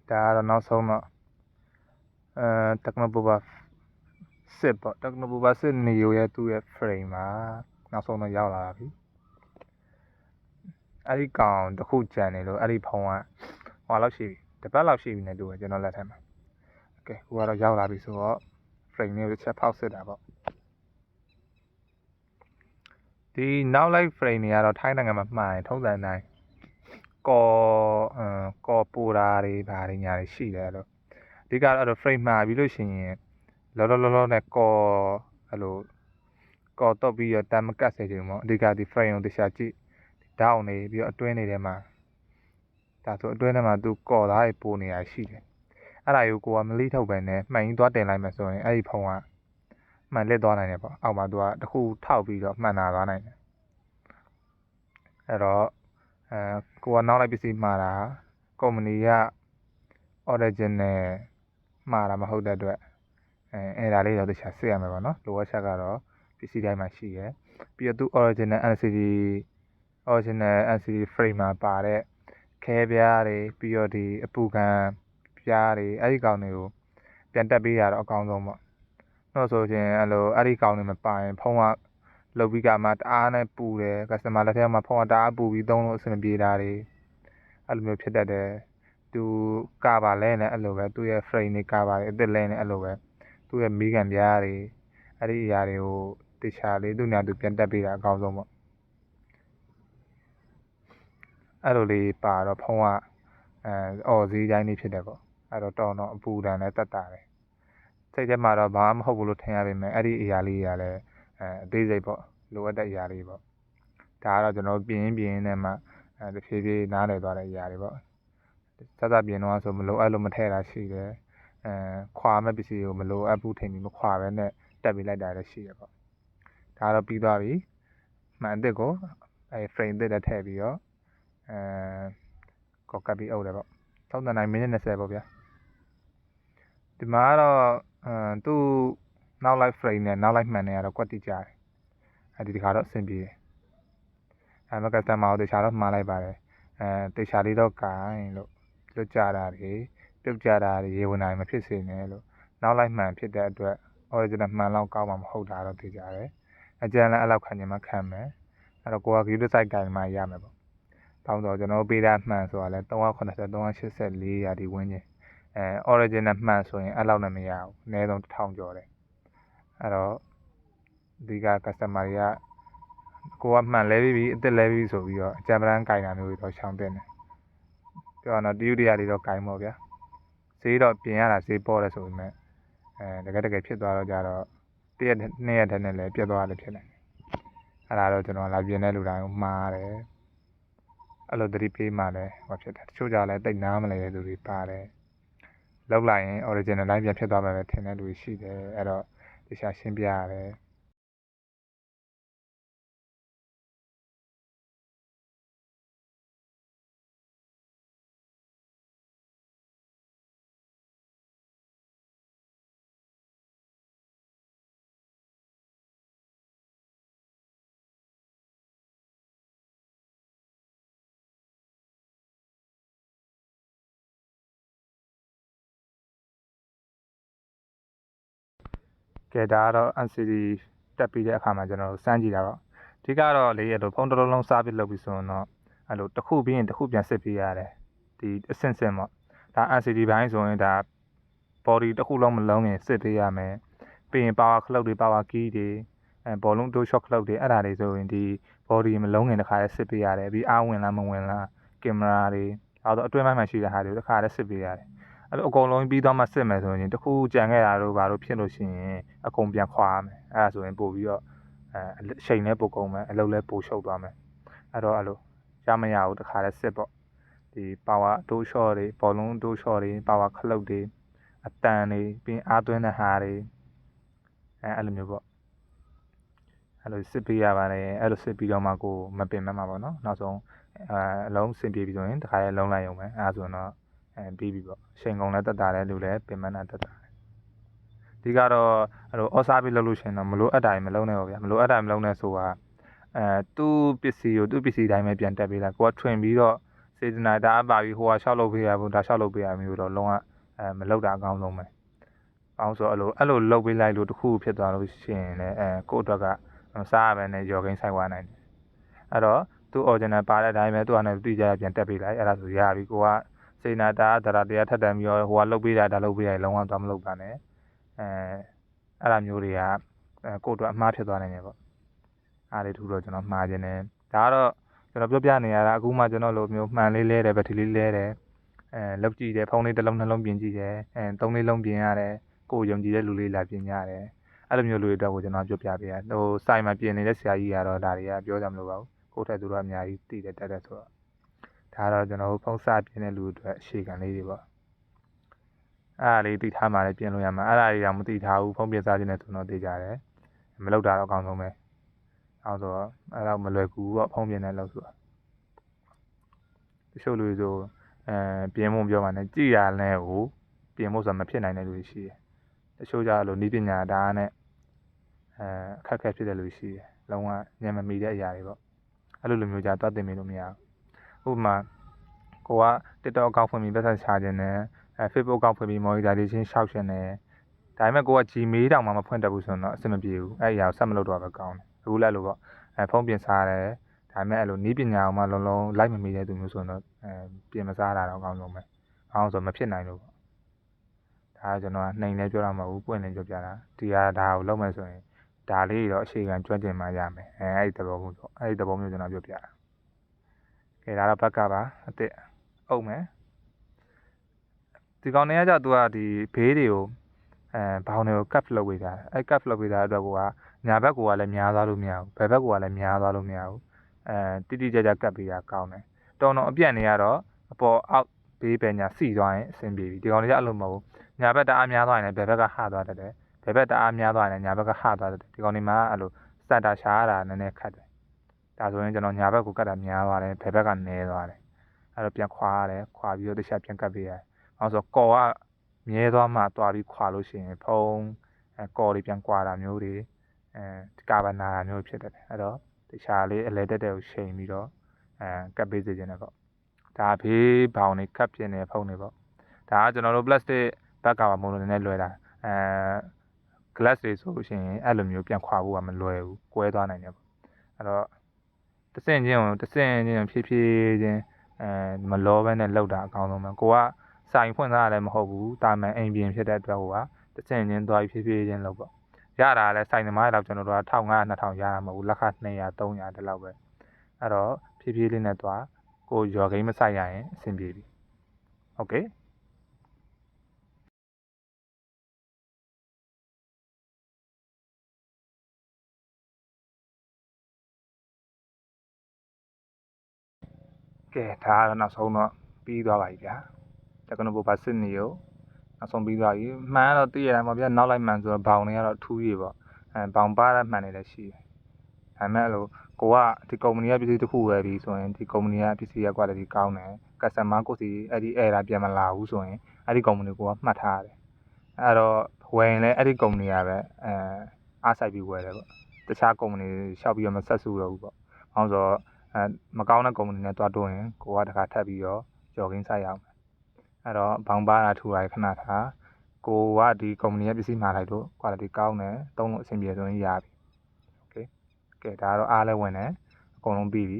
ဒါကတော့နောက်ဆုံးတော့Technoboba စစ်ပေါ့ Technoboba စစ် Neo ရဲ့သူ့ရဲ့ frame မှာနောက်ဆုံးတော့ရောက်လာပြီအဲ့ဒီကောင်တစ်ခုကြံနေလို့အဲ့ဒီဖုန်းကဟိုလောက်ရှိပြီတစ်ပတ်လောက်ရှိပြီနဲ့တူတယ်ကျွန်တော်လက်ထက်မှာခုကတော့ရောက်လာပြီဆိုတော့ frame လေးကိုတစ်ချက်ဖောက်စစ်တာပေါ့ဒီနောက်လိုက် frame တွေကတော့ထိုင်းနိုင်ငံမှာမှန်ထုံးစံတိုင်းကော်ပူတာတွေဘာတွေညာတွေရှိတယ်လို့အဓိကတော့အဲ့လို frame မှာပြီးလို့ရှိရင်လောနဲ့ကော်အဲ့လိုကော်တော့ပြီးတော့တမ်းမကတ်စေချင်ဘူးပေါ့အဓိကဒီ frame ကိုတခြားကြည့်ဒေါင်းနေပြီးတော့အတွင်းနေထဲမှာဒါဆိုအတွင်းထဲမှာသူကော်သားတွေပိုနေရရှိတယ်အဲ့ဒါကိုကမလိထုတ်ပဲနဲ့မှန်ရင်သွားတင်လိုက်မှဆိုရင်အဲ့ဒီဖုံးကမှန်လက်သွားနိုင်တယ်ပေါ့အောက်မှာသူကတစ်ခုထောက်ပြီးတော့မှန်လာသွားနိုင်တယ်အဲ့တော့ကိုကနောက်လိုက်ပစ္စည်းမှာတာကုမ္ပဏီက original မှာတာမဟုတ်တဲ့အတွက်အဲ့ဒါလေးတော့တခြားစစ်ရမယ်ပေါ့နော်လိုအပ်ချက်ကတော့ပစ္စည်းတိုင်းမှာရှိရယ်ပြီးတော့သူ original LCD frame မှာပါတဲ့ခဲပြားတွေပြီးတော့ဒီအပူခံပြားတွေအဲ့ဒီကောင်တွေကိုပြန်တက်ပေးရတော့အကောင်းဆုံးပေါ့တော့ဆိုရင်အဲ့ဒီကောင်တွေမပါရင်ဖုန်းကလုတ်ပြီးကမှတအားနဲ့ပူတယ် customer လက်ထက်မှာဖုန်းကတအားပူပြီးသုံးလို့အဆင်မပြေတာတွေအဲ့လိုမျိုးဖြစ်တတ်တယ်သူကာပါလဲနဲ့အဲ့လိုပဲသူ့ရဲ့ frame တွေကာပါတွေအစ်စ်လဲနဲ့အဲ့လိုပဲသူ့ရဲ့မီးကန်ပြားတွေအဲ့ဒီအရာတွေကိုတခြားလေးသူညာသူပြန်တက်ပေးတာအကောင်းဆုံးပေါ့အဲ့လိုလေးပါတော့ဖုန်းကအော်ဈေးတိုင်းလေးဖြစ်တယ်ပေါ့အဲ့တော့တော်အပူဒဏ်နဲ့တက်တာတယ်စိတ်ထဲမှာတော့ဘာမှမဟုတ်ဘူးလို့ထင်ရပေမဲ့အဲ့ဒီအရာလေးတွေကလည်းအသေးစိတ်ပေါ့လိုအပ်တဲ့အရာလေးပေါ့ဒါကတော့ကျွန်တော်ပြင်နဲ့မှတဖြည်းဖြည်းနားလည်သွားတဲ့အရာတွေပေါ့စပြင်တော့ဆိုမလိုအပ်လို့မထည့်တာရှိတယ်ခွာမဲ့ပစ္စည်းကိုမလိုအပ်ဘူးထင်ပြီးမခွာပဲနဲ့တက်ပြီးလိုက်တာလည်းရှိတယ်ပေါ့ဒါတော့ပြီးသွားပြီမှန်အစ်စ်ကိုframe အစ်စ်နဲ့ထည့်ပြီးတော့ကောက်ကပ်ပြီးအုပ်တယ်ပေါ့39မိနစ်20ပေါ့ဗျာဒီမှာကတော့သူ့နောက်လိုက် frame နဲ့နောက်လိုက်မှန်နေရတော့ကွက်တိကြတယ်ဒီတစ်ခါတော့အဆင်ပြေတယ်မကစတမာကိုတခြားတော့မှားလိုက်ပါတယ်တခြားလေးတော့ကိုင်းလို့လွတ်ကြတာတွေပြုတ်ကြတာတွေရေဝင်နိုင်မဖြစ်စေနဲ့လို့နောက်လိုက်မှန်ဖြစ်တဲ့အတွက် original မှန်လောက်ကောင်းမှမဟုတ်တာတော့သိကြတယ်အကျဉ်းလည်းအဲ့လောက်ခံချင်မှခံမယ်အဲ့တော့ကိုက view site ကိုင်းမှရမယ်ပေါ့တောင်းတော့ကျွန်တော်ပေးတာမှန်ဆိုတာလဲ380 384ရာဒီဝန်းကျင်original မှန်ဆိုရင်အဲ့လောက်နဲ့မရဘူးအနည်းဆုံး1000ကျော်တယ်အဲ့တော့ဒီက customer တွေကကိုကမှန်လဲပြီးအစ်စ်လဲပြီးဆိုပြီးတော့အကြံပန်းကိုင်တာမျိုးတွေတော့ရှောင်တင်တယ်ပြောရတော့တယူတရားတွေတော့ကိုင်ပေါ့ဗျာဈေးတော့ပြင်ရတာဈေးပေါ်တယ်ဆိုပေမဲ့တကယ်ဖြစ်သွားတော့ကြတော့1ရက်2ရက်တည်းနဲ့လည်းပြတ်သွားတယ်ဖြစ်နေတယ်အဲ့ဒါတော့ကျွန်တော်လာပြင်တဲ့လူတိုင်းကိုမှားတယ်အဲ့လိုသတိပေးမှလည်းဟောဖြစ်တယ်တချို့ကြလည်းတိတ်နားမလဲတဲ့လူတွေပါတယ်လောက်လိုက်ရင် original တိုင်းပြန်ဖြစ်သွားမှာပဲထင်တဲ့လူတွေရှိတယ်အဲ့တော့တခြားရှင်းပြရတယ်ကဲဒါကတော့ NCD တက်ပြီးတဲ့အခါမှာကျွန်တော်တို့စမ်းကြည့်တာပေါ့အဓိကတော့လေအဲ့လိုဖုန်းတစ်လုံးစားပြီးလုပ်ပြီးဆိုရင်တော့အဲ့လိုတစ်ခုပြီးရင်တစ်ခုပြန်စစ်ပေးရတယ်ဒီအဆင့်ပေါ့ဒါ NCD ဘိုင်းဆိုရင်ဒါ body တစ်ခုလုံးမလုံးရင်စစ်ပေးရမယ်ပြီးရင် power clock တွေ power key တွေဘောလုံး door shot clock တွေအဲ့ဒါတွေဆိုရင်ဒီ body မလုံးရင်တစ်ခါလဲစစ်ပေးရတယ်ပြီးအားဝင်လားမဝင်လားကင်မရာတွေအဲ့တော့အတွင်းပိုင်းမှာရှိတဲ့ဟာတွေတစ်ခါလဲစစ်ပေးရတယ်အဲ့လိုအကုန်လုံးပြီးတော့မှစစ်မယ်ဆိုရင်တခုကြံခဲ့တာတို့ဘာလို့ဖြစ်လို့ရှိရင်အကုန်ပြန်ခွာရမယ်အဲ့ဒါဆိုရင်ပို့ပြီးတော့အချိန်လည်းပိုကုန်မယ်အလုပ်လည်းပိုရှုပ်သွားမယ်အဲ့တော့အဲ့လိုရမရဘူးတခါလဲစစ်ပေါ့ဒီ power door shot တွေဘောလုံး door shot တွေ power clock တွေအတန်တွေပြီးအားသွင်းတဲ့ဟာတွေအဲ့လိုမျိုးပေါ့အဲ့လိုစစ်ပေးရပါတယ်အဲ့လိုစစ်ပြီးတော့မှကိုမပင်မှမှာပေါ့နော်နောက်ဆုံးအလုံးစင်ပြေပြီဆိုရင်တခါလဲလုံးလိုက်ရုံပဲအဲ့ဒါဆိုတော့ပြီးပြီပေါ့ချိန်ကုန်လည်းတက်တာလည်းလူလည်းပင်မနာတက်တာဒီကတော့အဲ့လိုအော်စားပြီးလုပ်လို့ရှင်တော့မလို့အပ်တိုင်းမလုံးနဲ့ပေါ့ဗျာမလို့အပ်တိုင်းမလုံးနဲ့ဆိုတာသူ့ပစ္စည်းတိုင်းပဲပြန်တက်ပေးတာကိုကထွင်ပြီးတော့ဈ စေတနာတအားပါပြီးဟိုကရှောက်လုပ်ပေးရဘူးဒါရှောက်လုပ်ပေးရမျိုးတော့လုံးဝမလုပ်တာအကောင်းဆုံးပဲအောင်းဆိုအဲ့လိုလုပ်ပေးလိုက်လို့တခုဖြစ်သွားလို့ရှိရင်လည်းကိုယ့်အတွက်ကစားရမယ်နဲ့ရော်ကိန်းဆိုင်သွားနိုင်တယ်အဲ့တော့သူ့ original ပါတဲ့အတိုင်းပဲသူ့အနေနဲ့တိကျပြန်တက်ပေးလိုက်အဲ့ဒါဆိုရပြီကိုကစေနာတာတရားထက်တန်ပြီးတော့ဟိုကလုပ်ပေးတာဒါလုပ်ပေးရလုံးဝသွားမလုပ်ပါနဲ့အဲ့ဒါမျိုးတွေကကိုယ့်အတွက်အမှားဖြစ်သွားနိုင်တယ်ပေါ့အားလေးထူတော့ကျွန်တော်မှားခြင်းတယ်ဒါကတော့ကျွန်တော်ပြောပြနေရတာအခုမှကျွန်တော်လိုမျိုးမှန်လေးလဲတယ်ဘက်ထရီလေးလဲတယ်လောက်ကြည့်တယ်ဖုန်းလေးတစ်လုံးနှလုံးပြင်ကြည့်တယ်သုံးလေးလုံးပြင်ရတယ်ကိုယ်ယုံကြည်တဲ့လူလေးလာပြင်ရတယ်အဲ့လိုမျိုးလူတွေအတွက်ကိုကျွန်တော်ပြောပြပေးရဟိုစိုက်မှာပြင်နေတဲ့ဆရာကြီးကတော့ဒါတွေကပြောကြမလို့ပါဘူးကိုယ့်ထက်သူတို့အများကြီးတည်တယ်တက်တယ်ဆိုတော့ဒါတော့ကျွန်တော်တို့ဖုန်းစပြင်တဲ့လူတွေအတွက်အခြေခံလေးတွေပေါ့အဲ့ဒါလေးသိထားမှလည်းပြင်လို့ရမှာအဲ့ဒါတွေကမသိထားဘူးဖုန်းပြင်စားခြင်းနဲ့ဆိုတော့သိကြတယ်မလုပ်တာတော့အကောင်းဆုံးပဲအောင်ဆိုတော့အဲ့တော့မလွယ်ကူဘူးပေါ့ဖုန်းပြင်တဲ့လို့ဆိုတော့တချို့လူတွေဆိုပြင်ဖို့ပြောမှလည်းကြည်ရလဲကိုပြင်ဖို့ဆိုမဖြစ်နိုင်တဲ့လူတွေရှိတယ်တချို့ကြလို့နီးပညာဒါနဲ့အခက်အခဲဖြစ်တဲ့လူရှိတယ်လုံးဝညံမမီတဲ့အရာတွေပေါ့အဲ့လိုလူမျိုးကြသွားတင်မိလို့မရဘူးဥပမာကိုက TikTok အကောင့်ဖွင့်ပြီးပတ်သက်ချခြင်းနဲ့Facebook အကောင့်ဖွင့်ပြီး monetization ရှောက်ရှင်နဲ့ဒါပေမဲ့ကိုက Gmail တောင်မှမဖွင့်တတ်ဘူးဆိုတော့အဆင်မပြေဘူးအဲ့အရာကိုဆက်မလုပ်တော့ပဲကောင်းတယ်အခုလည်းလို့ပေါ့ဖုန်းပြင်စားတယ်ဒါပေမဲ့အဲ့လိုနီးပညာအောင်မှလုံးလုံးလိုက်မမီတဲ့သူမျိုးဆိုတော့ပြင်မစားတာတော့အကောင်းဆုံးပဲအောင်ဆိုမဖြစ်နိုင်လို့ပေါ့ဒါကကျွန်တော်နှိမ်နေပြောတာမဟုတ်ဘူးပွင့်နေပြောပြတာဒီဟာဒါကိုလုပ်မယ်ဆိုရင်ဒါလေးတော့အခြေခံကျွမ်းကျင်မှရမယ်အဲ့ဒီသဘောမျိုးပေါ့အဲ့ဒီသဘောမျိုးကျွန်တော်ပြောပြတာကဲဒါတော့ဘက်ကပါအစ်စ်အုပ်မယ်ဒီကောင်တွေကကြသူကဒီဘေးတွေကိုဘောင်တွေကို cut လုပ်ပေးတာအဲ့ cut လုပ်ပေးတာအတွက်ကိုကညာဘက်ကလည်းများသွားလို့မရဘူးဘယ်ဘက်ကလည်းများသွားလို့မရဘူးတိတိကျကျ cut ပေးတာကောင်းတယ်တော်တော်အပြတ်နေရတော့အပေါ်အောက်ဘေးပဲညာစီသွားရင်အဆင်ပြေပြီဒီကောင်တွေကအဲ့လိုမဟုတ်ဘူးညာဘက်တအားများသွားရင်လည်းဘယ်ဘက်ကဟသွားတတ်တယ်ဘယ်ဘက်တအားများသွားရင်လည်းညာဘက်ကဟသွားတတ်တယ်ဒီကောင်တွေမှာအဲ့လိုစက်တာရှားတာနည်းနည်းခတ်တယ်ဒါဆိုရင်ကျွန်တော်ညာဘက်ကိုကတ်တာများသွားတယ်ဘယ်ဘက်ကနည်းသွားတယ်အဲ့တော့ပြန်ခွာရတယ်ခွာပြီးတော့တခြားပြန်ကတ်ပေးရတယ်အော်ဆိုကော်ကမြဲသွားမှတွားပြီးခွာလို့ရှိရင်ဖုံးကော်တွေပြန်ကွာတာမျိုးတွေကာဗနာတာမျိုးဖြစ်တတ်တယ်အဲ့တော့တခြားလေးအလဲတက်တဲ့ကိုချိန်ပြီးတော့ကတ်ပေးစေချင်တယ်ပေါ့ဒါဘေးဘောင်တွေကတ်ပြင်းနေဖုံးနေပေါ့ဒါကကျွန်တော်တို့ plastic ဘက်ကပါမလို့နည်းနည်းလွယ်တာglass တွေဆိုလို့ရှိရင်အဲ့လိုမျိုးပြန်ခွာဖို့ကမလွယ်ဘူးကွဲသွားနိုင်တယ်ပေါ့အဲ့တော့တဆင့်ချင်းဖြည်းဖြည်းချင်းမလောဘဲနဲ့လောက်တာအကောင်းဆုံးပဲကိုကဆိုင်ဖွင့်ထားရတယ်မဟုတ်ဘူးတာမန်အိမ်ပြင်ဖြစ်တဲ့အတွက်ဟိုကတဆင့်ချင်းသွားပြီးဖြည်းဖြည်းချင်းလောက်ပေါ့ရတာလည်းဆိုင်သမားတွေတော့ကျွန်တော်တို့က1500 2000ရတာမဟုတ်ဘူးလက်ခ200 300ဒီလောက်ပဲအဲ့တော့ဖြည်းဖြည်းလေးနဲ့သွားကိုရော်ဂိမ်းမဆိုင်ရရင်အဆင်ပြေပြီโอเคကဲဒါကတော့နောက်ဆုံးတော့ပြီးသွားပါပြီဗျာတက္ကနိုဘောပါစစ်နေရောနောက်ဆုံးပြီးသွားပြီမှန်တော့သိရတယ်ပေါ့ဗျာနောက်လိုက်မှန်ဆိုတော့ဘောင်တွေကတော့ထူးကြီးပေါ့ဘောင်ပါတဲ့မှန်တွေလည်းရှိတယ်ဒါပေမဲ့လို့ကိုကဒီကုမ္ပဏီကပစ္စည်းတစ်ခုဝယ်ပြီးဆိုရင်ဒီကုမ္ပဏီကပစ္စည်းရဲ့ quality ကောင်းတယ် customer ကိုစီအဲ့ဒီ error ပြန်မလာဘူးဆိုရင်အဲ့ဒီကုမ္ပဏီကိုကမှတ်ထားရတယ်အဲ့တော့ဝယ်ရင်လည်းအဲ့ဒီကုမ္ပဏီကပဲအားဆိုင်ပြီးဝယ်တယ်ပေါ့တခြားကုမ္ပဏီရှောက်ပြီးတော့မဆက်စုတော့ဘူးပေါ့ဟောဆိုမကောင်းတဲ့ကုမ္ပဏီနဲ့တွားတွင်းရင်ကိုကတခါထပ်ပြီးတော့ကြော်ကင်းဆိုင်ရအောင်အဲ့တော့ဘောင်ပါတာထူတာခဏထားကိုကဒီကုမ္ပဏီရဲ့ပစ္စည်းမှာလိုက်လို့ quality ကောင်းတယ်သုံးလို့အဆင်ပြေဆိုရင်ရပြီโอเคကဲဒါကတော့အားလဲဝင်တယ်အကုန်လုံးပြီးပြီ